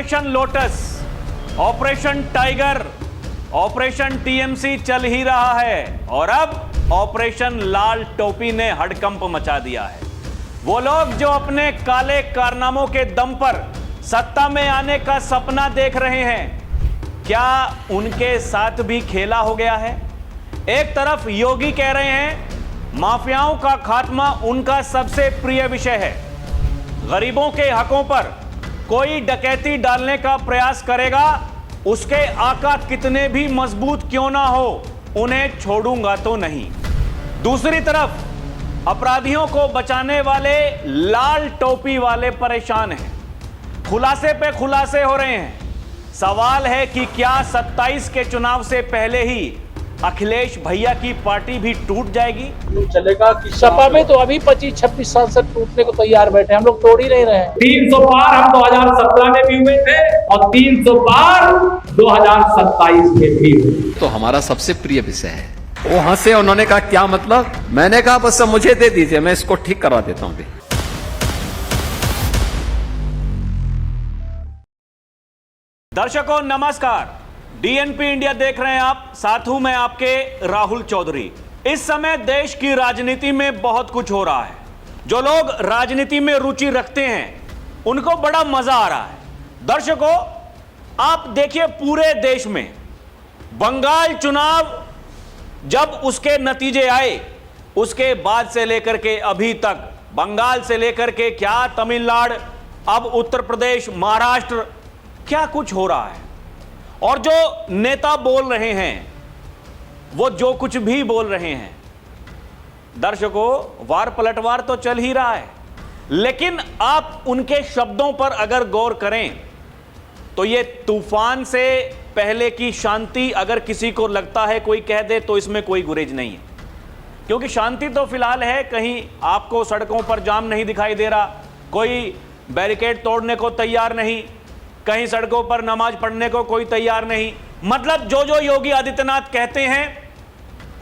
Operation lotus, operation tiger, operation TMC चल ही रहा है और अब ऑपरेशन लाल टोपी ने हड़कंप मचा दिया है। वो लोग जो अपने काले कारनामों के दम पर सत्ता में आने का सपना देख रहे हैं, क्या उनके साथ भी खेला हो गया है? एक तरफ योगी कह रहे हैं माफियाओं का खात्मा उनका सबसे प्रिय विषय है, गरीबों के हकों पर कोई डकैती डालने का प्रयास करेगा, उसके आका कितने भी मजबूत क्यों ना हो, उन्हें छोड़ूंगा तो नहीं। दूसरी तरफ अपराधियों को बचाने वाले लाल टोपी वाले परेशान हैं, खुलासे पे खुलासे हो रहे हैं। सवाल है कि क्या 27 के चुनाव से पहले ही अखिलेश भैया की पार्टी भी टूट जाएगी? चलेगा कि सपा में तो अभी 25-26 सांसद टूटने को तैयार बैठे, हम लोग तोड़ ही नहीं रहे हैं। 300 पार हम 2017 में भी हुए थे और 300 पार 2027 में भी हुए। तो हमारा सबसे प्रिय विषय है। वो हंसे, उन्होंने कहा क्या मतलब? मैंने कहा बस मुझे दे दीजिए, मैं इसको ठीक करवा देता हूं। दर्शकों नमस्कार, डीएनपी इंडिया देख रहे हैं आप, साथ हूं मैं आपके राहुल चौधरी। इस समय देश की राजनीति में बहुत कुछ हो रहा है। जो लोग राजनीति में रुचि रखते हैं उनको बड़ा मजा आ रहा है। दर्शकों आप देखिए, पूरे देश में बंगाल चुनाव जब उसके नतीजे आए, उसके बाद से लेकर के अभी तक, बंगाल से लेकर के क्या तमिलनाडु, अब उत्तर प्रदेश, महाराष्ट्र, क्या कुछ हो रहा है। और जो नेता बोल रहे हैं, वो जो कुछ भी बोल रहे हैं, दर्शकों वार पलटवार तो चल ही रहा है, लेकिन आप उनके शब्दों पर अगर गौर करें तो ये तूफान से पहले की शांति अगर किसी को लगता है कोई कह दे तो इसमें कोई गुरेज नहीं है, क्योंकि शांति तो फिलहाल है। कहीं आपको सड़कों पर जाम नहीं दिखाई दे रहा, कोई बैरिकेड तोड़ने को तैयार नहीं, कहीं सड़कों पर नमाज पढ़ने को कोई तैयार नहीं। मतलब जो जो योगी आदित्यनाथ कहते हैं,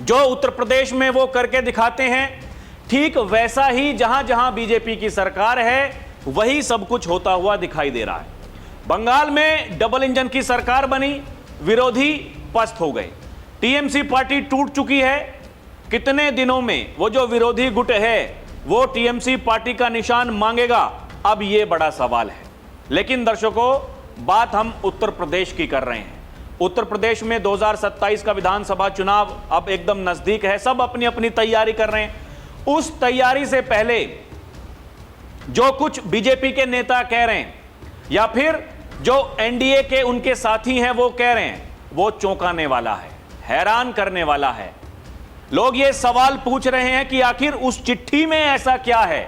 जो उत्तर प्रदेश में वो करके दिखाते हैं, ठीक वैसा ही जहां जहां बीजेपी की सरकार है वही सब कुछ होता हुआ दिखाई दे रहा है। बंगाल में डबल इंजन की सरकार बनी, विरोधी पस्त हो गए, टीएमसी पार्टी टूट चुकी है। कितने दिनों में वो जो विरोधी गुट है वो टीएमसी पार्टी का निशान मांगेगा, अब ये बड़ा सवाल है। लेकिन दर्शकों बात हम उत्तर प्रदेश की कर रहे हैं। उत्तर प्रदेश में 2027 का विधानसभा चुनाव अब एकदम नजदीक है, सब अपनी अपनी तैयारी कर रहे हैं। उस तैयारी से पहले जो कुछ बीजेपी के नेता कह रहे हैं या फिर जो एनडीए के उनके साथी हैं वो कह रहे हैं, वो चौंकाने वाला है, हैरान करने वाला है। लोग ये सवाल पूछ रहे हैं कि आखिर उस चिट्ठी में ऐसा क्या है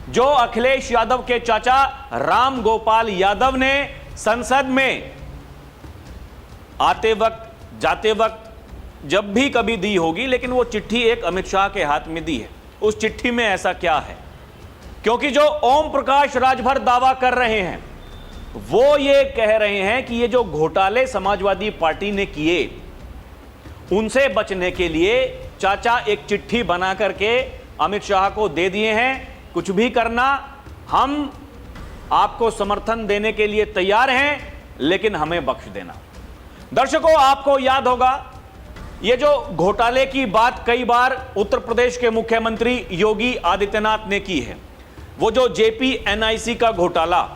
जो अखिलेश यादव के चाचा राम गोपाल यादव ने संसद में आते वक्त जाते वक्त जब भी कभी दी होगी, लेकिन वो चिट्ठी एक अमित शाह के हाथ में दी है। उस चिट्ठी में ऐसा क्या है? क्योंकि जो ओम प्रकाश राजभर दावा कर रहे हैं वो ये कह रहे हैं कि ये जो घोटाले समाजवादी पार्टी ने किए, उनसे बचने के लिए चाचा एक चिट्ठी बना करके अमित शाह को दे दिए हैं, कुछ भी करना, हम आपको समर्थन देने के लिए तैयार हैं, लेकिन हमें बख्श देना। दर्शकों आपको याद होगा ये जो घोटाले की बात कई बार उत्तर प्रदेश के मुख्यमंत्री योगी आदित्यनाथ ने की है। वो जो जेपीएनआईसी का घोटाला,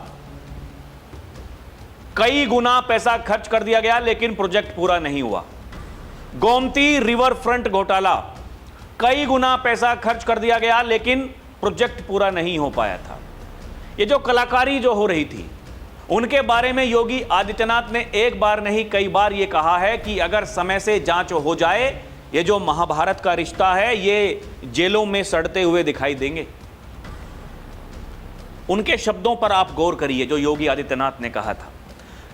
कई गुना पैसा खर्च कर दिया गया लेकिन प्रोजेक्ट पूरा नहीं हुआ। गोमती रिवर फ्रंट घोटाला, कई गुना पैसा खर्च कर दिया गया लेकिन प्रोजेक्ट पूरा नहीं हो पाया था। ये जो कलाकारी जो हो रही थी, उनके बारे में योगी आदित्यनाथ ने एक बार नहीं कई बार ये कहा है कि अगर समय से जांच हो जाए, ये जो महाभारत का रिश्ता है ये जेलों में सड़ते हुए दिखाई देंगे। उनके शब्दों पर आप गौर करिए, जो योगी आदित्यनाथ ने कहा था।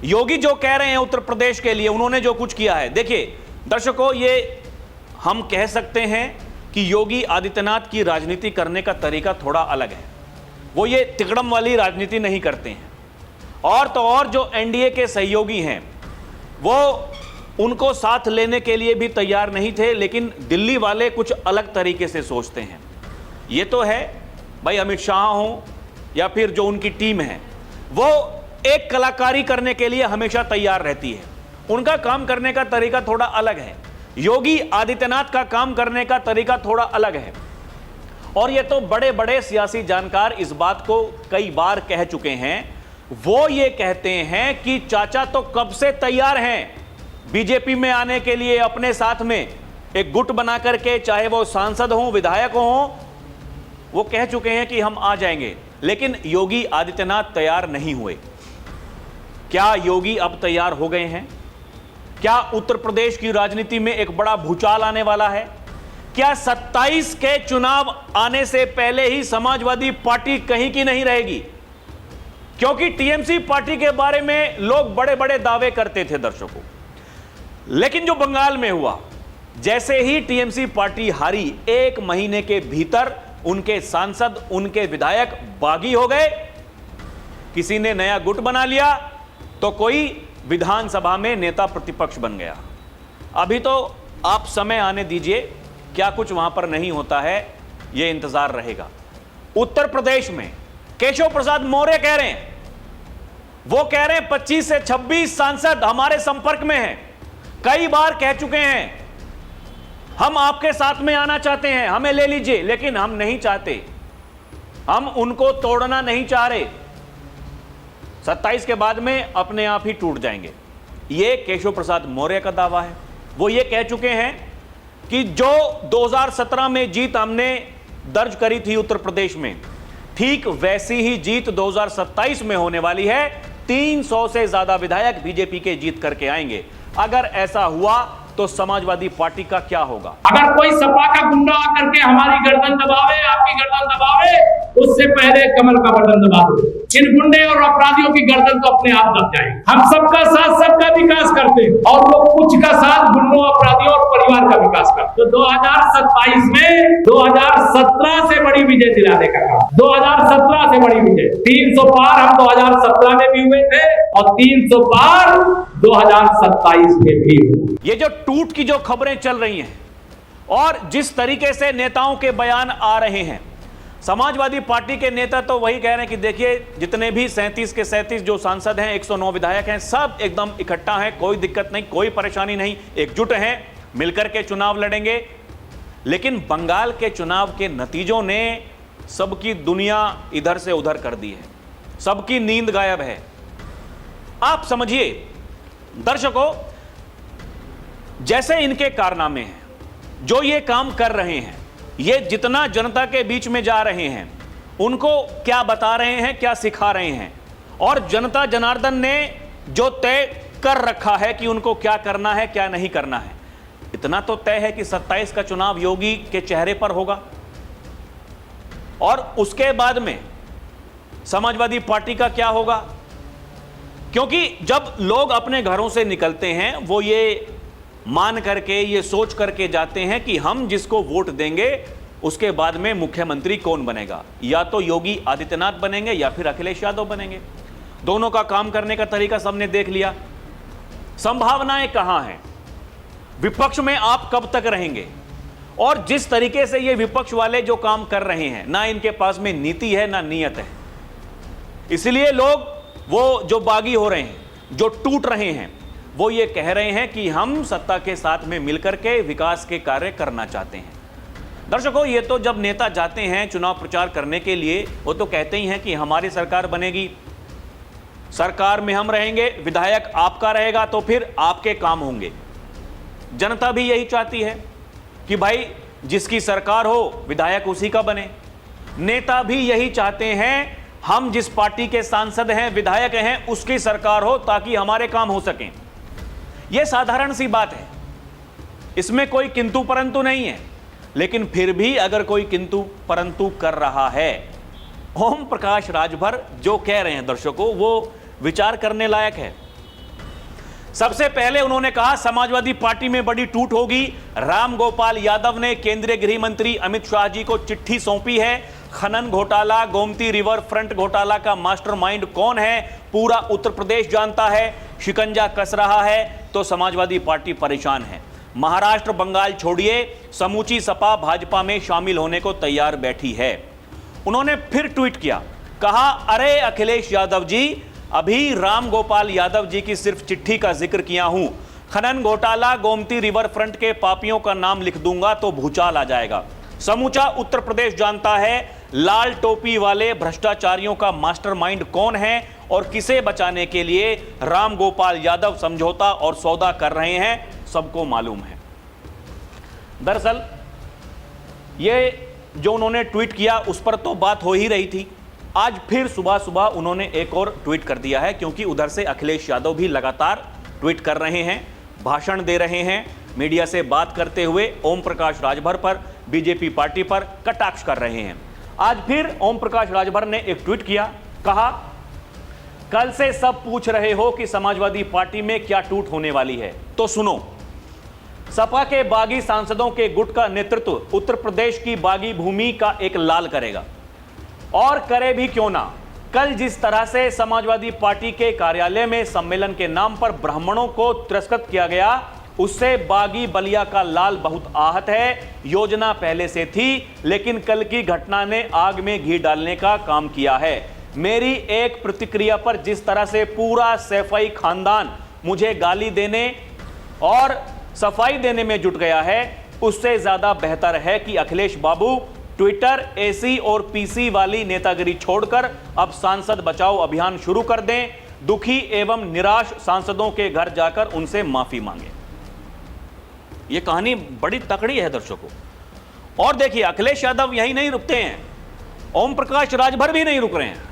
योगी जो कह रहे हैं उत्तर प्रदेश के लिए, उन्होंने जो कुछ किया है, देखिए दर्शकों, ये हम कह सकते हैं कि योगी आदित्यनाथ की राजनीति करने का तरीका थोड़ा अलग है। वो ये तिकड़म वाली राजनीति नहीं करते हैं। और तो और जो एनडीए के सहयोगी हैं वो उनको साथ लेने के लिए भी तैयार नहीं थे, लेकिन दिल्ली वाले कुछ अलग तरीके से सोचते हैं। ये तो है भाई, अमित शाह हो या फिर जो उनकी टीम है, वो एक कलाकारी करने के लिए हमेशा तैयार रहती है। उनका काम करने का तरीका थोड़ा अलग है। योगी आदित्यनाथ का काम करने का तरीका थोड़ा अलग है। और ये तो बड़े बड़े सियासी जानकार इस बात को कई बार कह चुके हैं। वो ये कहते हैं कि चाचा तो कब से तैयार हैं बीजेपी में आने के लिए, अपने साथ में एक गुट बना करके, चाहे वो सांसद हो, विधायक हो, वो कह चुके हैं कि हम आ जाएंगे। लेकिन योगी आदित्यनाथ तैयार नहीं हुए। क्या योगी अब तैयार हो गए हैं? क्या उत्तर प्रदेश की राजनीति में एक बड़ा भूचाल आने वाला है? क्या 27 के चुनाव आने से पहले ही समाजवादी पार्टी कहीं की नहीं रहेगी? क्योंकि टीएमसी पार्टी के बारे में लोग बड़े बड़े दावे करते थे दर्शकों, लेकिन जो बंगाल में हुआ, जैसे ही टीएमसी पार्टी हारी, 1 महीने के भीतर उनके सांसद, उनके विधायक बागी हो गए। किसी ने नया गुट बना लिया तो कोई विधानसभा में नेता प्रतिपक्ष बन गया। अभी तो आप समय आने दीजिए, क्या कुछ वहां पर नहीं होता है, यह इंतजार रहेगा। उत्तर प्रदेश में केशव प्रसाद मौर्य कह रहे हैं, वो कह रहे हैं 25 से 26 सांसद हमारे संपर्क में हैं, कई बार कह चुके हैं हम आपके साथ में आना चाहते हैं, हमें ले लीजिए, लेकिन हम नहीं चाहते, हम उनको तोड़ना नहीं चाह रहे, 27 के बाद में अपने आप ही टूट जाएंगे। यह केशव प्रसाद मौर्य का दावा है। वो ये कह चुके हैं कि जो 2017 में जीत हमने दर्ज करी थी उत्तर प्रदेश में, ठीक वैसी ही जीत 2027 में होने वाली है। 300 से ज्यादा विधायक बीजेपी के जीत करके आएंगे। अगर ऐसा हुआ तो समाजवादी पार्टी का क्या होगा? अगर कोई सपा का गुंडा आकर के हमारी गर्दन दबावे, आपकी गर्दन दबावे, उससे पहले कमल का बटन दबा दो। इन गुंडे और अपराधियों की गर्दन तो अपने आप दब जाएगी। हम सबका साथ, सबका विकास करते हैं, और वो कुछ का साथ गुंडों, अपराधियों और परिवार का विकास करते। तो 2027 में 2017 से बड़ी विजय दिलाने का काम, 2017 से बड़ी विजय। 300 पार हम 2017 में भी हुए थे और 300 पार 2027 में भी। ये जो टूट की जो खबरें चल रही हैं और जिस तरीके से नेताओं के बयान आ रहे हैं, समाजवादी पार्टी के नेता तो वही कह रहे हैं कि देखिए जितने भी 37 के 37 जो सांसद हैं, 109 विधायक हैं, सब एकदम इकट्ठा हैं, कोई दिक्कत नहीं, कोई परेशानी नहीं, एकजुट हैं, मिलकर के चुनाव लड़ेंगे। लेकिन बंगाल के चुनाव के नतीजों ने सबकी दुनिया इधर से उधर कर दी है, सबकी नींद गायब है। आप समझिए दर्शकों, जैसे इनके कारनामे हैं, जो ये काम कर रहे हैं, ये जितना जनता के बीच में जा रहे हैं, उनको क्या बता रहे हैं, क्या सिखा रहे हैं, और जनता जनार्दन ने जो तय कर रखा है कि उनको क्या करना है, क्या नहीं करना है, इतना तो तय है कि 27 का चुनाव योगी के चेहरे पर होगा। और उसके बाद में समाजवादी पार्टी का क्या होगा? क्योंकि जब लोग अपने घरों से निकलते हैं, वो ये मान करके, ये सोच करके जाते हैं कि हम जिसको वोट देंगे उसके बाद में मुख्यमंत्री कौन बनेगा, या तो योगी आदित्यनाथ बनेंगे या फिर अखिलेश यादव बनेंगे। दोनों का काम करने का तरीका सबने देख लिया। संभावनाएं कहां हैं? विपक्ष में आप कब तक रहेंगे? और जिस तरीके से ये विपक्ष वाले जो काम कर रहे हैं, ना इनके पास में नीति है ना नियत है, इसलिए लोग वो जो बागी हो रहे हैं, जो टूट रहे हैं, वो ये कह रहे हैं कि हम सत्ता के साथ में मिलकर के विकास के कार्य करना चाहते हैं। दर्शकों, ये तो जब नेता जाते हैं चुनाव प्रचार करने के लिए, वो तो कहते ही हैं कि हमारी सरकार बनेगी, सरकार में हम रहेंगे, विधायक आपका रहेगा, तो फिर आपके काम होंगे। जनता भी यही चाहती है कि भाई जिसकी सरकार हो विधायक उसी का बने। नेता भी यही चाहते हैं हम जिस पार्टी के सांसद हैं, विधायक हैं, उसकी सरकार हो ताकि हमारे काम हो सकें। यह साधारण सी बात है, इसमें कोई किंतु परंतु नहीं है। लेकिन फिर भी अगर कोई किंतु परंतु कर रहा है, ओम प्रकाश राजभर जो कह रहे हैं दर्शकों, वो विचार करने लायक है। सबसे पहले उन्होंने कहा समाजवादी पार्टी में बड़ी टूट होगी। राम गोपाल यादव ने केंद्रीय गृह मंत्री अमित शाह जी को चिट्ठी सौंपी है। खनन घोटाला, गोमती रिवर फ्रंट घोटाला का मास्टरमाइंड कौन है, पूरा उत्तर प्रदेश जानता है। शिकंजा कस रहा है तो समाजवादी पार्टी परेशान है। महाराष्ट्र बंगाल छोड़िए, समूची सपा भाजपा में शामिल होने को तैयार बैठी है। उन्होंने फिर ट्वीट किया, कहा अरे अखिलेश यादव जी, अभी राम गोपाल यादव जी की सिर्फ चिट्ठी का जिक्र किया हूं, खनन घोटाला, गोमती रिवर फ्रंट के पापियों का नाम लिख दूंगा तो भूचाल आ जाएगा। समूचा उत्तर प्रदेश जानता है लाल टोपी वाले भ्रष्टाचारियों का मास्टरमाइंड कौन है और किसे बचाने के लिए राम गोपाल यादव समझौता और सौदा कर रहे हैं, सबको मालूम है। दरअसल ये जो उन्होंने ट्वीट किया उस पर तो बात हो ही रही थी। आज फिर सुबह सुबह उन्होंने एक और ट्वीट कर दिया है, क्योंकि उधर से अखिलेश यादव भी लगातार ट्वीट कर रहे हैं, भाषण दे रहे हैं, मीडिया से बात करते हुए ओम प्रकाश राजभर पर, बीजेपी पार्टी पर कटाक्ष कर रहे हैं। आज फिर ओम प्रकाश राजभर ने एक ट्वीट किया, कहा कल से सब पूछ रहे हो कि समाजवादी पार्टी में क्या टूट होने वाली है, तो सुनो। सपा के बागी सांसदों के गुट का नेतृत्व उत्तर प्रदेश की बागी भूमि का एक लाल करेगा, और करे भी क्यों ना। कल जिस तरह से समाजवादी पार्टी के कार्यालय में सम्मेलन के नाम पर ब्राह्मणों को तिरस्कृत किया गया, उससे बागी बलिया का लाल बहुत आहत है। योजना पहले से थी, लेकिन कल की घटना ने आग में घी डालने का काम किया है। मेरी एक प्रतिक्रिया पर जिस तरह से पूरा सैफई खानदान मुझे गाली देने और सफाई देने में जुट गया है, उससे ज्यादा बेहतर है कि अखिलेश बाबू ट्विटर, एसी और पीसी वाली नेतागिरी छोड़कर अब सांसद बचाओ अभियान शुरू कर दें। दुखी एवं निराश सांसदों के घर जाकर उनसे माफी मांगे। यह कहानी बड़ी तकड़ी है दर्शकों। और देखिए, अखिलेश यादव यही नहीं रुकते हैं, ओम प्रकाश राजभर भी नहीं रुक रहे हैं।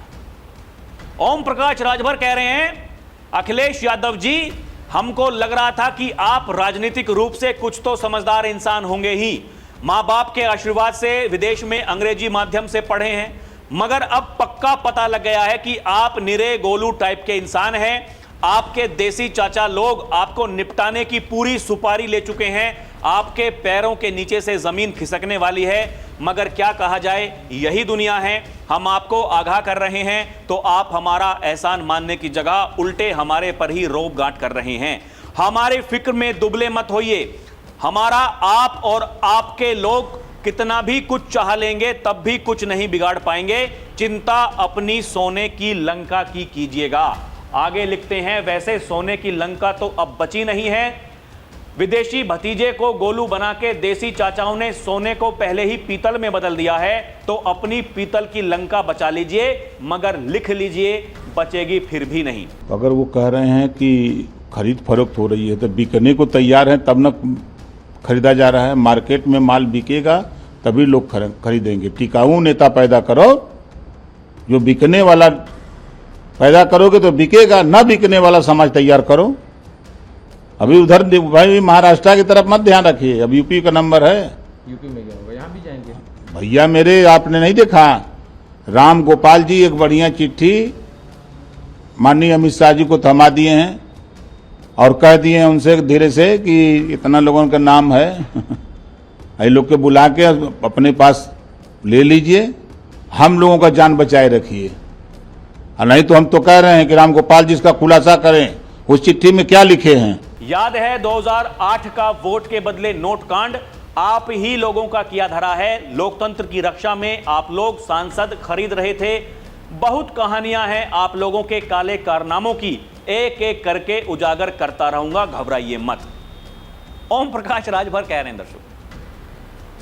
ओम प्रकाश राजभर कह रहे हैं, अखिलेश यादव जी, हमको लग रहा था कि आप राजनीतिक रूप से कुछ तो समझदार इंसान होंगे ही, मां बाप के आशीर्वाद से विदेश में अंग्रेजी माध्यम से पढ़े हैं, मगर अब पक्का पता लग गया है कि आप निरे गोलू टाइप के इंसान हैं। आपके देसी चाचा लोग आपको निपटाने की पूरी सुपारी ले चुके हैं, आपके पैरों के नीचे से जमीन खिसकने वाली है। मगर क्या कहा जाए, यही दुनिया है। हम आपको आगाह कर रहे हैं तो आप हमारा एहसान मानने की जगह उल्टे हमारे पर ही रोब गांठ कर रहे हैं। हमारे फिक्र में दुबले मत होइए। हमारा आप और आपके लोग कितना भी कुछ चाह लेंगे तब भी कुछ नहीं बिगाड़ पाएंगे। चिंता अपनी सोने की लंका की कीजिएगा। आगे लिखते हैं, वैसे सोने की लंका तो अब बची नहीं है। विदेशी भतीजे को गोलू बना के देसी चाचाओं ने सोने को पहले ही पीतल में बदल दिया है, तो अपनी पीतल की लंका बचा लीजिए, मगर लिख लीजिए, बचेगी फिर भी नहीं। अगर वो कह रहे हैं कि खरीद फरोख्त हो रही है तो बिकने को तैयार है तब न खरीदा जा रहा है। मार्केट में माल बिकेगा तभी लोग खरीदेंगे। टिकाऊ नेता पैदा करो, जो बिकने वाला पैदा करोगे तो बिकेगा, ना बिकने वाला समाज तैयार करो। अभी उधर भाई महाराष्ट्र की तरफ मत ध्यान रखिए, अब यूपी का नंबर है। यूपी में क्या होगा, यहाँ भी जाएंगे भैया मेरे, आपने नहीं देखा राम गोपाल जी एक बढ़िया चिट्ठी माननीय अमित शाह जी को थमा दिए हैं और कह दिए हैं उनसे धीरे से कि इतना लोगों का नाम है ये लोग के बुला के अपने पास ले लीजिए, हम लोगों का जान बचाए रखिए। नहीं तो हम तो कह रहे हैं कि राम गोपाल जी इसका खुलासा करें, उस चिट्ठी में क्या लिखे हैं। याद है 2008 का वोट के बदले नोट कांड, आप ही लोगों का किया धरा है। लोकतंत्र की रक्षा में आप लोग सांसद खरीद रहे थे। बहुत कहानियां हैं आप लोगों के काले कारनामों की, एक एक करके उजागर करता रहूंगा, घबराइए मत। ओम प्रकाश राजभर कह रहे हैं दर्शकों,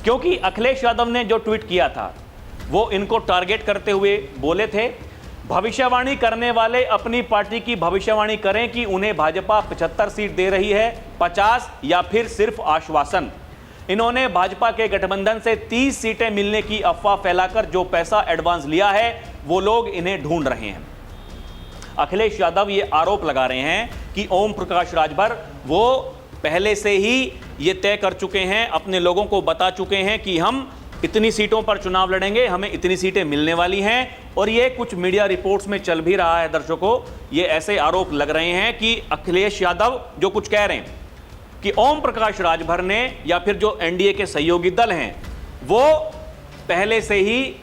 क्योंकि अखिलेश यादव ने जो ट्वीट किया था वो इनको टारगेट करते हुए बोले थे। भविष्यवाणी करने वाले अपनी पार्टी की भविष्यवाणी करें कि उन्हें भाजपा 75 सीट दे रही है, 50 या फिर सिर्फ आश्वासन। इन्होंने भाजपा के गठबंधन से 30 सीटें मिलने की अफवाह फैलाकर जो पैसा एडवांस लिया है वो लोग इन्हें ढूंढ रहे हैं। अखिलेश यादव ये आरोप लगा रहे हैं कि ओम प्रकाश राजभर वो पहले से ही ये तय कर चुके हैं, अपने लोगों को बता चुके हैं कि हम इतनी सीटों पर चुनाव लड़ेंगे, हमें इतनी सीटें मिलने वाली हैं। और ये कुछ मीडिया रिपोर्ट्स में चल भी रहा है दर्शकों, ये ऐसे आरोप लग रहे हैं कि अखिलेश यादव जो कुछ कह रहे हैं कि ओम प्रकाश राजभर ने या फिर जो एनडीए के सहयोगी दल हैं वो पहले से ही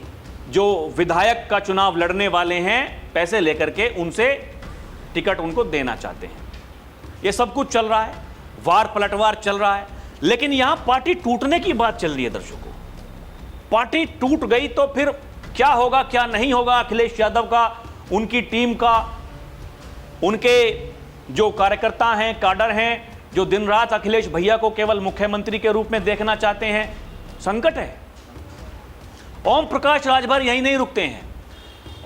जो विधायक का चुनाव लड़ने वाले हैं पैसे लेकर के उनसे टिकट उनको देना चाहते हैं। ये सब कुछ चल रहा है, वार पलटवार चल रहा है। लेकिन यहां पार्टी टूटने की बात चल रही है दर्शकों। पार्टी टूट गई तो फिर क्या होगा क्या नहीं होगा अखिलेश यादव का, उनकी टीम का, उनके जो कार्यकर्ता हैं, काडर हैं, जो दिन रात अखिलेश भैया को केवल मुख्यमंत्री के रूप में देखना चाहते हैं, संकट है। ओम प्रकाश राजभर यहीं नहीं रुकते हैं।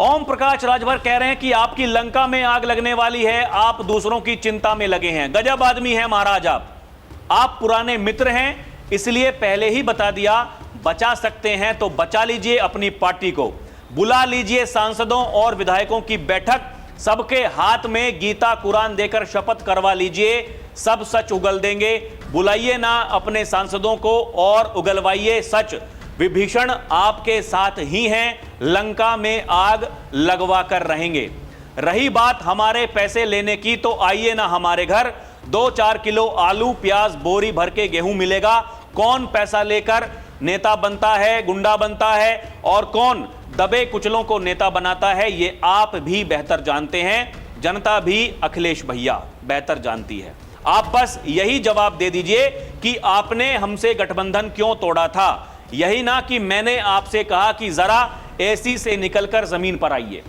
ओम प्रकाश राजभर कह रहे हैं कि आपकी लंका में आग लगने वाली है, आप दूसरों की चिंता में लगे हैं। गजब आदमी है महाराज आप पुराने मित्र हैं, इसलिए पहले ही बता दिया, बचा सकते हैं तो बचा लीजिए अपनी पार्टी को, बुला लीजिए सांसदों और विधायकों की बैठक, सबके हाथ में गीता कुरान देकर शपथ करवा लीजिए, सब सच उगल देंगे। बुलाइए ना अपने सांसदों को और उगलवाइए सच। विभीषण आपके साथ ही हैं, लंका में आग लगवा कर रहेंगे। रही बात हमारे पैसे लेने की, तो आइए ना हमारे घर, 2-4 किलो आलू प्याज बोरी भर के गेहूं मिलेगा। कौन पैसा लेकर नेता बनता है, गुंडा बनता है, और कौन दबे कुचलों को नेता बनाता है, ये आप भी बेहतर जानते हैं, जनता भी अखिलेश भैया बेहतर जानती है। आप बस यही जवाब दे दीजिए कि आपने हमसे गठबंधन क्यों तोड़ा था, यही ना कि मैंने आपसे कहा कि जरा एसी से निकलकर जमीन पर आइए।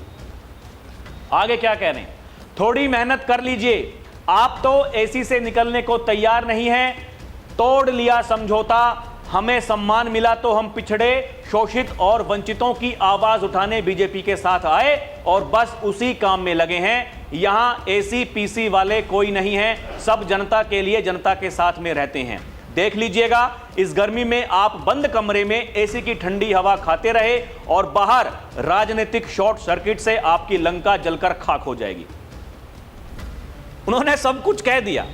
आगे क्या कह रहे हैं, थोड़ी मेहनत कर लीजिए। आप तो एसी से निकलने को तैयार नहीं हैं, तोड़ लिया समझौता, हमें सम्मान मिला तो हम पिछड़े, शोषित और वंचितों की आवाज उठाने बीजेपी के साथ आए और बस उसी काम में लगे हैं। यहां एसी पीसी वाले कोई नहीं है, सब जनता के लिए, जनता के साथ में रहते हैं। देख लीजिएगा, इस गर्मी में आप बंद कमरे में एसी की ठंडी हवा खाते रहे और बाहर राजनीतिक शॉर्ट सर्किट से आपकी लंका जलकर खाक हो जाएगी। उन्होंने सब कुछ कह दिया।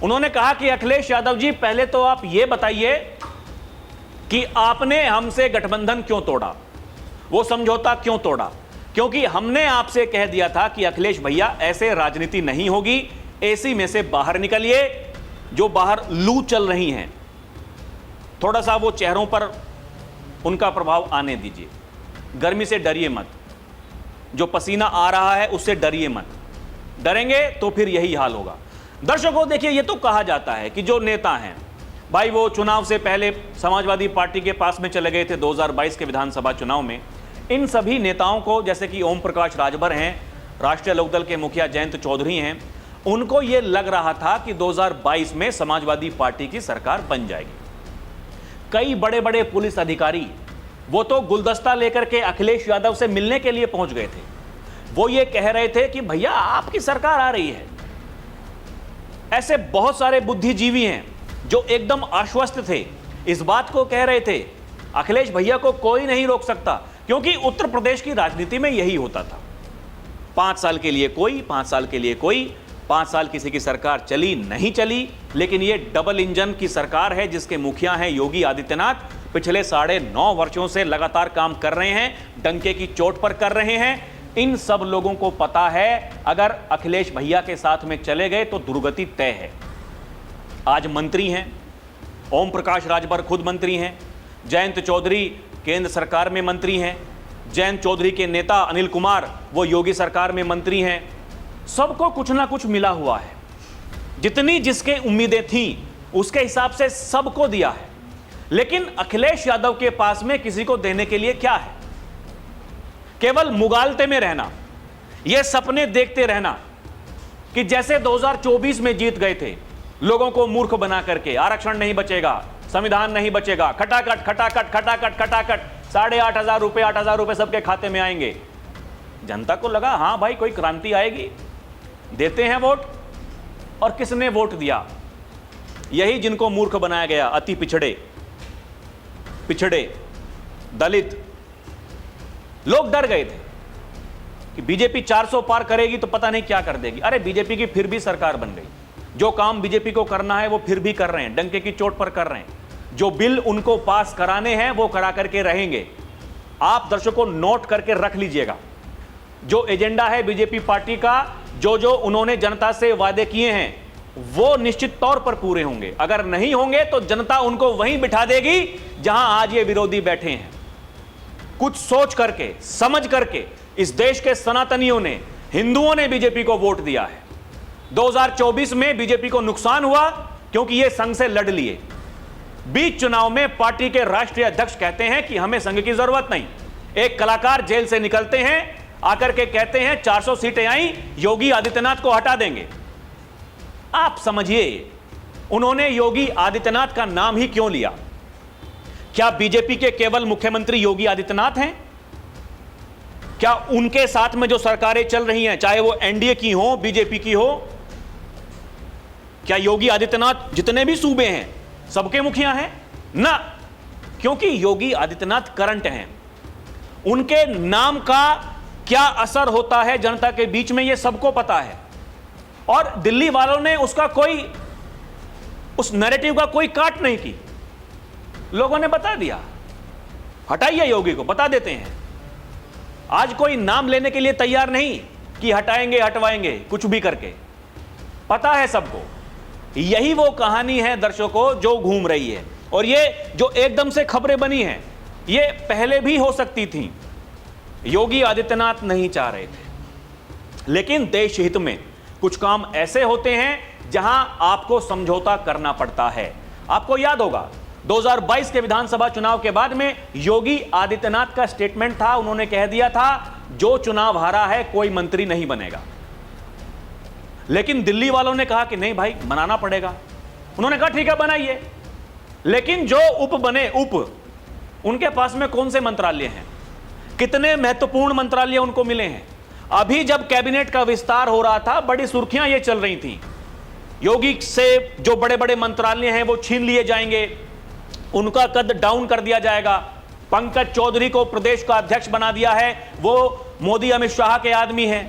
उन्होंने कहा कि अखिलेश यादव जी, पहले तो आप यह बताइए कि आपने हमसे गठबंधन क्यों तोड़ा, वो समझौता क्यों तोड़ा? क्योंकि हमने आपसे कह दिया था कि अखिलेश भैया ऐसे राजनीति नहीं होगी, एसी में से बाहर निकलिए, जो बाहर लू चल रही हैं थोड़ा सा वो चेहरों पर उनका प्रभाव आने दीजिए, गर्मी से डरिए मत, जो पसीना आ रहा है उससे डरिए मत, डरेंगे तो फिर यही हाल होगा। दर्शकों देखिए, ये तो कहा जाता है कि जो नेता हैं भाई, वो चुनाव से पहले समाजवादी पार्टी के पास में चले गए थे 2022 के विधानसभा चुनाव में। इन सभी नेताओं को, जैसे कि ओम प्रकाश राजभर हैं, राष्ट्रीय लोकदल के मुखिया जयंत चौधरी हैं, उनको ये लग रहा था कि 2022 में समाजवादी पार्टी की सरकार बन जाएगी। कई बड़े बड़े पुलिस अधिकारी वो तो गुलदस्ता लेकर के अखिलेश यादव से मिलने के लिए पहुंच गए थे। वो ये कह रहे थे कि भैया आपकी सरकार आ रही है। ऐसे बहुत सारे बुद्धिजीवी हैं जो एकदम आश्वस्त थे, इस बात को कह रहे थे अखिलेश भैया को कोई नहीं रोक सकता, क्योंकि उत्तर प्रदेश की राजनीति में यही होता था, 5 साल के लिए कोई, 5 साल के लिए कोई, 5 साल किसी की सरकार चली नहीं चली, लेकिन ये डबल इंजन की सरकार है जिसके मुखिया हैं योगी आदित्यनाथ। पिछले 9.5 वर्षों से लगातार काम कर रहे हैं, डंके की चोट पर कर रहे हैं। इन सब लोगों को पता है, अगर अखिलेश भैया के साथ में चले गए तो दुर्गति तय है। आज मंत्री हैं, ओम प्रकाश राजभर खुद मंत्री हैं, जयंत चौधरी केंद्र सरकार में मंत्री हैं, जयंत चौधरी के नेता अनिल कुमार वो योगी सरकार में मंत्री हैं। सबको कुछ ना कुछ मिला हुआ है, जितनी जिसके उम्मीदें थीं उसके हिसाब से सबको दिया है। लेकिन अखिलेश यादव के पास में किसी को देने के लिए क्या है? केवल मुगालते में रहना, यह सपने देखते रहना कि जैसे 2024 में जीत गए थे, लोगों को मूर्ख बना करके आरक्षण नहीं बचेगा, संविधान नहीं बचेगा, खटाखट खटाखट खटाखट खटाखट 8,500 रुपए 8,000 रुपए सबके खाते में आएंगे। जनता को लगा हां भाई कोई क्रांति आएगी, देते हैं वोट। और किसने वोट दिया? यही जिनको मूर्ख बनाया गया, अति पिछड़े दलित लोग डर गए थे कि बीजेपी 400 पार करेगी तो पता नहीं क्या कर देगी। अरे बीजेपी की फिर भी सरकार बन गई, जो काम बीजेपी को करना है वो फिर भी कर रहे हैं, डंके की चोट पर कर रहे हैं। जो बिल उनको पास कराने हैं वो करा करके रहेंगे। आप दर्शकों नोट करके रख लीजिएगा, जो एजेंडा है बीजेपी पार्टी का, जो उन्होंने जनता से वादे किए हैं वो निश्चित तौर पर पूरे होंगे। अगर नहीं होंगे तो जनता उनको वहीं बिठा देगी जहां आज ये विरोधी बैठे हैं। कुछ सोच करके, समझ करके इस देश के सनातनियों ने, हिंदुओं ने बीजेपी को वोट दिया है। 2024 में बीजेपी को नुकसान हुआ क्योंकि ये संघ से लड़ लिए। बीच चुनाव में पार्टी के राष्ट्रीय अध्यक्ष कहते हैं कि हमें संघ की जरूरत नहीं। एक कलाकार जेल से निकलते हैं, आकर के कहते हैं 400 सीटें आई, योगी आदित्यनाथ को हटा देंगे। आप समझिए उन्होंने योगी आदित्यनाथ का नाम ही क्यों लिया? क्या बीजेपी के केवल मुख्यमंत्री योगी आदित्यनाथ हैं? क्या उनके साथ में जो सरकारें चल रही हैं, चाहे वो एनडीए की हो, बीजेपी की हो, क्या योगी आदित्यनाथ जितने भी सूबे हैं सबके मुखिया हैं? ना, क्योंकि योगी आदित्यनाथ करंट हैं। उनके नाम का क्या असर होता है जनता के बीच में, यह सबको पता है। और दिल्ली वालों ने उसका कोई, उस नैरेटिव का कोई काट नहीं की। लोगों ने बता दिया, हटाइए योगी को, बता देते हैं। आज कोई नाम लेने के लिए तैयार नहीं कि हटाएंगे हटवाएंगे कुछ भी करके, पता है सबको। यही वो कहानी है दर्शकों जो घूम रही है। और ये जो एकदम से खबरें बनी हैं, ये पहले भी हो सकती थी। योगी आदित्यनाथ नहीं चाह रहे थे, लेकिन देश हित में कुछ काम ऐसे होते हैं जहां आपको समझौता करना पड़ता है। आपको याद होगा 2022 के विधानसभा चुनाव के बाद में योगी आदित्यनाथ का स्टेटमेंट था, उन्होंने कह दिया था जो चुनाव हारा है कोई मंत्री नहीं बनेगा। लेकिन दिल्ली वालों ने कहा कि नहीं भाई, बनाना पड़ेगा। उन्होंने कहा ठीक है बनाइए, लेकिन जो उप बने, उनके पास में कौन से मंत्रालय हैं, कितने महत्वपूर्ण मंत्रालय उनको मिले हैं? अभी जब कैबिनेट का विस्तार हो रहा था, बड़ी सुर्खियां ये चल रही थी, योगी से जो बड़े बड़े मंत्रालय हैं वो छीन लिए जाएंगे, उनका कद डाउन कर दिया जाएगा। पंकज चौधरी को प्रदेश का अध्यक्ष बना दिया है, वो मोदी अमित शाह के आदमी हैं।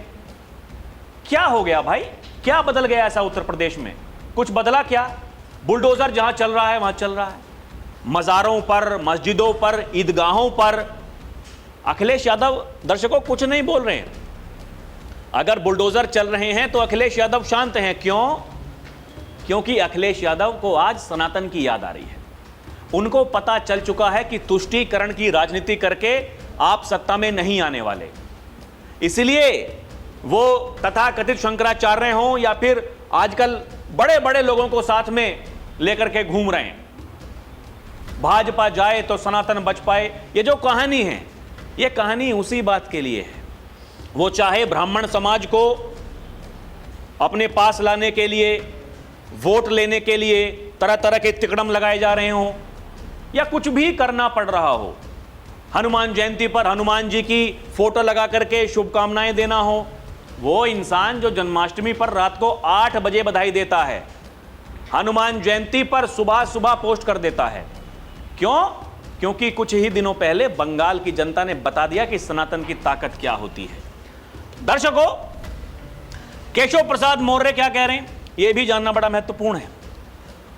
क्या हो गया भाई, क्या बदल गया ऐसा उत्तर प्रदेश में? कुछ बदला क्या? बुलडोजर जहां चल रहा है वहां चल रहा है। मजारों पर, मस्जिदों पर, ईदगाहों पर अखिलेश यादव दर्शकों कुछ नहीं बोल रहे हैं। अगर बुलडोजर चल रहे हैं तो अखिलेश यादव शांत हैं। क्यों? क्योंकि अखिलेश यादव को आज सनातन की याद आ रही है। उनको पता चल चुका है कि तुष्टीकरण की राजनीति करके आप सत्ता में नहीं आने वाले। इसलिए वो तथाकथित शंकराचार्य हों या फिर आजकल बड़े बड़े लोगों को साथ में लेकर के घूम रहे हैं, भाजपा जाए तो सनातन बच पाए, ये जो कहानी है, ये कहानी उसी बात के लिए है। वो चाहे ब्राह्मण समाज को अपने पास लाने के लिए, वोट लेने के लिए तरह तरह के तिकड़म लगाए जा रहे हों, या कुछ भी करना पड़ रहा हो, हनुमान जयंती पर हनुमान जी की फोटो लगा करके शुभकामनाएं देना हो, वो इंसान जो जन्माष्टमी पर रात को 8 बजे बधाई देता है, हनुमान जयंती पर सुबह सुबह पोस्ट कर देता है। क्यों? क्योंकि कुछ ही दिनों पहले बंगाल की जनता ने बता दिया कि सनातन की ताकत क्या होती है। दर्शकों, केशव प्रसाद मौर्य क्या कह रहे हैं, यह भी जानना बड़ा महत्वपूर्ण है।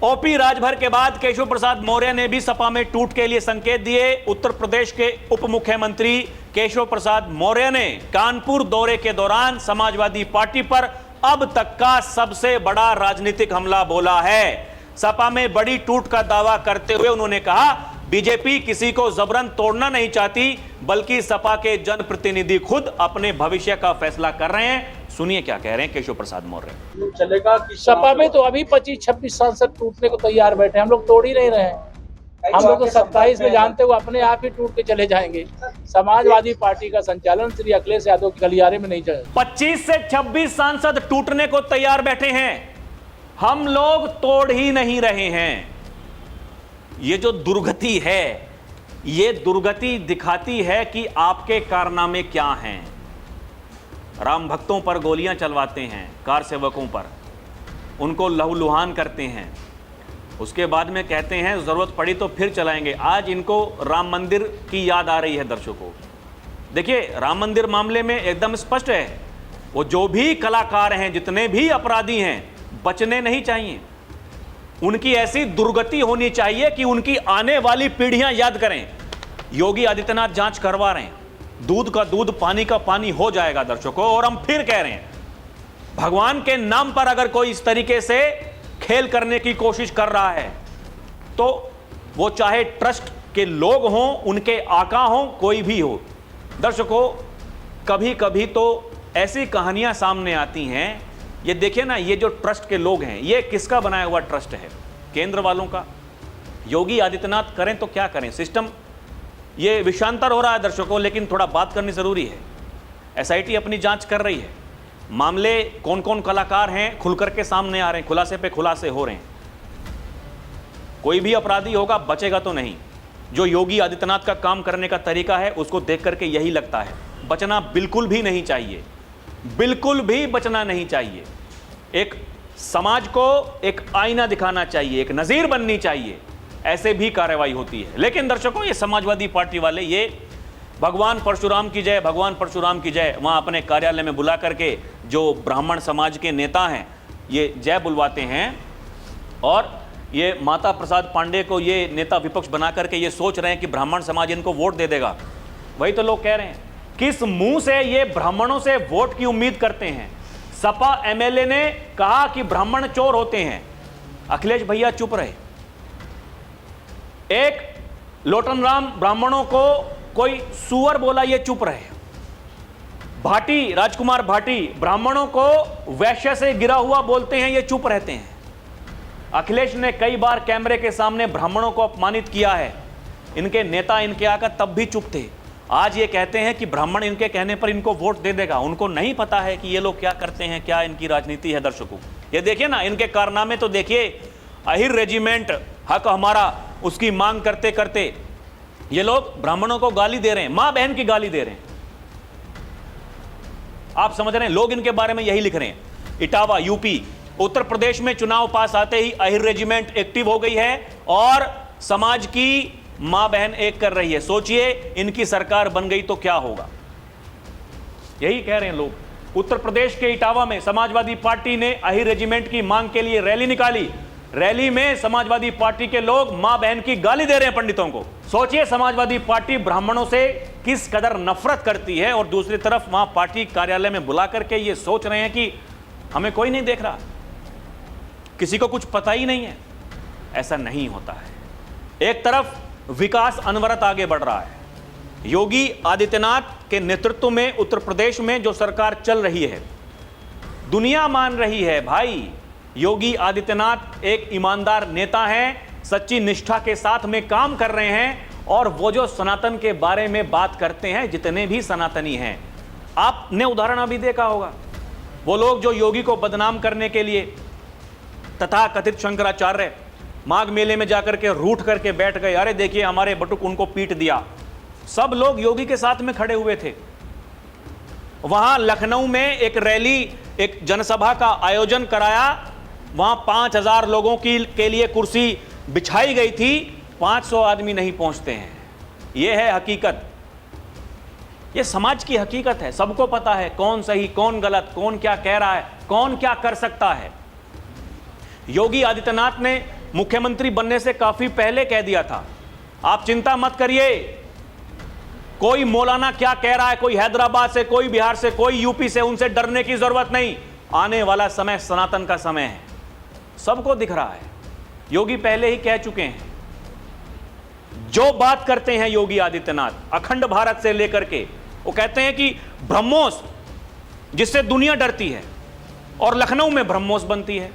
ओपी राजभर के बाद केशव प्रसाद मौर्य ने भी सपा में टूट के लिए संकेत दिए। उत्तर प्रदेश के उप मुख्यमंत्री केशव प्रसाद मौर्य ने कानपुर दौरे के दौरान समाजवादी पार्टी पर अब तक का सबसे बड़ा राजनीतिक हमला बोला है। सपा में बड़ी टूट का दावा करते हुए उन्होंने कहा, बीजेपी किसी को जबरन तोड़ना नहीं चाहती, बल्कि सपा के जनप्रतिनिधि खुद अपने भविष्य का फैसला कर रहे हैं। सुनिए क्या कह रहे हैं केशव प्रसाद मौर्य। चलेगा कि सपा में तो अभी 25-26 सांसद टूटने को तैयार बैठे, हम लोग तोड़ ही नहीं रहे हैं। हम लोग तो 27 में जानते हुए अपने आप ही टूट के चले जाएंगे। समाजवादी पार्टी का संचालन श्री अखिलेश यादव के गलियारे में नहीं चलेगा। 25 से 26 सांसद टूटने को तैयार बैठे हैं, हम लोग तोड़ ही नहीं रहे हैं। ये जो दुर्गति है, ये दुर्गति दिखाती है कि आपके कारनामे क्या हैं। राम भक्तों पर गोलियां चलवाते हैं, कार सेवकों पर, उनको लहूलुहान करते हैं, उसके बाद में कहते हैं जरूरत पड़ी तो फिर चलाएंगे। आज इनको राम मंदिर की याद आ रही है। दर्शकों देखिए, राम मंदिर मामले में एकदम स्पष्ट है, वो जो भी कलाकार हैं, जितने भी अपराधी हैं, बचने नहीं चाहिए। उनकी ऐसी दुर्गति होनी चाहिए कि उनकी आने वाली पीढ़ियां याद करें। योगी आदित्यनाथ जांच करवा रहे हैं, दूध का दूध पानी का पानी हो जाएगा दर्शकों। और हम फिर कह रहे हैं, भगवान के नाम पर अगर कोई इस तरीके से खेल करने की कोशिश कर रहा है तो वो चाहे ट्रस्ट के लोग हों, उनके आका हों, कोई भी हो। दर्शकों, कभी कभी तो ऐसी कहानियां सामने आती हैं। ये देखिए ना, ये जो ट्रस्ट के लोग हैं, ये किसका बनाया हुआ ट्रस्ट है? केंद्र वालों का। योगी आदित्यनाथ करें तो क्या करें, सिस्टम ये विषांतर हो रहा है दर्शकों। लेकिन थोड़ा बात करनी जरूरी है। एसआईटी अपनी जांच कर रही है, मामले कौन कौन कलाकार हैं खुल करके सामने आ रहे हैं, खुलासे पे खुलासे हो रहे हैं। कोई भी अपराधी होगा बचेगा तो नहीं। जो योगी आदित्यनाथ का काम करने का तरीका है उसको देख करके यही लगता है, बचना बिल्कुल भी नहीं चाहिए, बिल्कुल भी बचना नहीं चाहिए। एक समाज को एक आईना दिखाना चाहिए, एक नजीर बननी चाहिए, ऐसे भी कार्रवाई होती है। लेकिन दर्शकों, ये समाजवादी पार्टी वाले ये भगवान परशुराम की जय, भगवान परशुराम की जय वहां अपने कार्यालय में बुला करके जो ब्राह्मण समाज के नेता हैं ये जय बुलवाते हैं, और ये माता प्रसाद पांडे को ये नेता विपक्ष बना करके ये सोच रहे हैं कि ब्राह्मण समाज इनको वोट दे देगा। वही तो लोग कह रहे हैं, किस मुंह से ये ब्राह्मणों से वोट की उम्मीद करते हैं। सपा एमएलए ने कहा कि ब्राह्मण चोर होते हैं, अखिलेश भैया चुप रहे। एक लोटन राम ब्राह्मणों को कोई सुअर बोला, ये चुप रहे। भाटी, राजकुमार भाटी ब्राह्मणों को वैश्य से गिरा हुआ बोलते हैं, ये चुप रहते हैं। अखिलेश ने कई बार कैमरे के सामने ब्राह्मणों को अपमानित किया है, इनके नेता इनके आकर तब भी चुप थे। आज ये कहते हैं कि ब्राह्मण इनके कहने पर इनको वोट दे देगा। उनको नहीं पता है कि ये लोग क्या करते हैं, क्या इनकी राजनीति है। दर्शकों, ये देखिए ना, इनके कारनामे तो देखिए। अहिर रेजिमेंट हक हमारा, उसकी मांग करते करते ये लोग ब्राह्मणों को गाली दे रहे हैं, मां बहन की गाली दे रहे हैं। आप समझ रहे हैं, लोग इनके बारे में यही लिख रहे हैं। इटावा यूपी, उत्तर प्रदेश में चुनाव पास आते ही अहिर रेजिमेंट एक्टिव हो गई है और समाज की मां बहन एक कर रही है। सोचिए, इनकी सरकार बन गई तो क्या होगा। यही कह रहे हैं लोग। उत्तर प्रदेश के इटावा में समाजवादी पार्टी ने अहिर रेजिमेंट की मांग के लिए रैली निकाली। रैली में समाजवादी पार्टी के लोग मां बहन की गाली दे रहे हैं पंडितों को। सोचिए, समाजवादी पार्टी ब्राह्मणों से किस कदर नफरत करती है, और दूसरी तरफ वहां पार्टी कार्यालय में बुला करके ये सोच रहे हैं कि हमें कोई नहीं देख रहा, किसी को कुछ पता ही नहीं है। ऐसा नहीं होता है। एक तरफ विकास अनवरत आगे बढ़ रहा है। योगी आदित्यनाथ के नेतृत्व में उत्तर प्रदेश में जो सरकार चल रही है, दुनिया मान रही है भाई, योगी आदित्यनाथ एक ईमानदार नेता हैं, सच्ची निष्ठा के साथ में काम कर रहे हैं। और वो जो सनातन के बारे में बात करते हैं, जितने भी सनातनी हैं, आपने उदाहरण अभी देखा होगा, वो लोग जो योगी को बदनाम करने के लिए तथा कथित शंकराचार्य माघ मेले में जाकर के रूठ करके बैठ गए, अरे देखिए हमारे बटुक उनको पीट दिया। सब लोग योगी के साथ में खड़े हुए थे। वहां लखनऊ में एक रैली, एक जनसभा का आयोजन कराया, वहां 5000 लोगों के लिए कुर्सी बिछाई गई थी, 500 आदमी नहीं पहुंचते हैं। यह है हकीकत, यह समाज की हकीकत है। सबको पता है कौन सही कौन गलत, कौन क्या कह रहा है, कौन क्या कर सकता है। योगी आदित्यनाथ ने मुख्यमंत्री बनने से काफी पहले कह दिया था, आप चिंता मत करिए, कोई मौलाना क्या कह रहा है, कोई हैदराबाद से, कोई बिहार से, कोई यूपी से, उनसे डरने की जरूरत नहीं। आने वाला समय सनातन का समय है, सबको दिख रहा है। योगी पहले ही कह चुके हैं। जो बात करते हैं योगी आदित्यनाथ अखंड भारत से लेकर के, वो कहते हैं कि ब्रह्मोस जिससे दुनिया डरती है, और लखनऊ में ब्रह्मोस बनती है।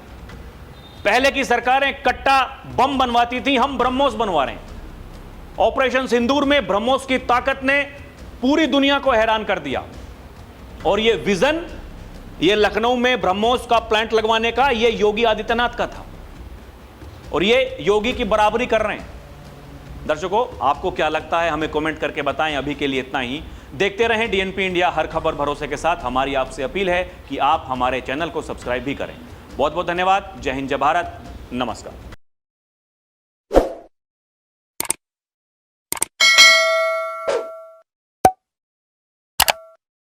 पहले की सरकारें कट्टा बम बनवाती थी, हम ब्रह्मोस बनवा रहे हैं। ऑपरेशन सिंदूर में ब्रह्मोस की ताकत ने पूरी दुनिया को हैरान कर दिया। और ये विजन, ये लखनऊ में ब्रह्मोस का प्लांट लगवाने का, ये योगी आदित्यनाथ का था, और ये योगी की बराबरी कर रहे हैं। दर्शकों, आपको क्या लगता है हमें कमेंट करके बताएं। अभी के लिए इतना ही। देखते रहें डीएनपी इंडिया, हर खबर भरोसे के साथ। हमारी आपसे अपील है कि आप हमारे चैनल को सब्सक्राइब भी करें। बहुत बहुत धन्यवाद। जय हिंद, जय भारत, नमस्कार।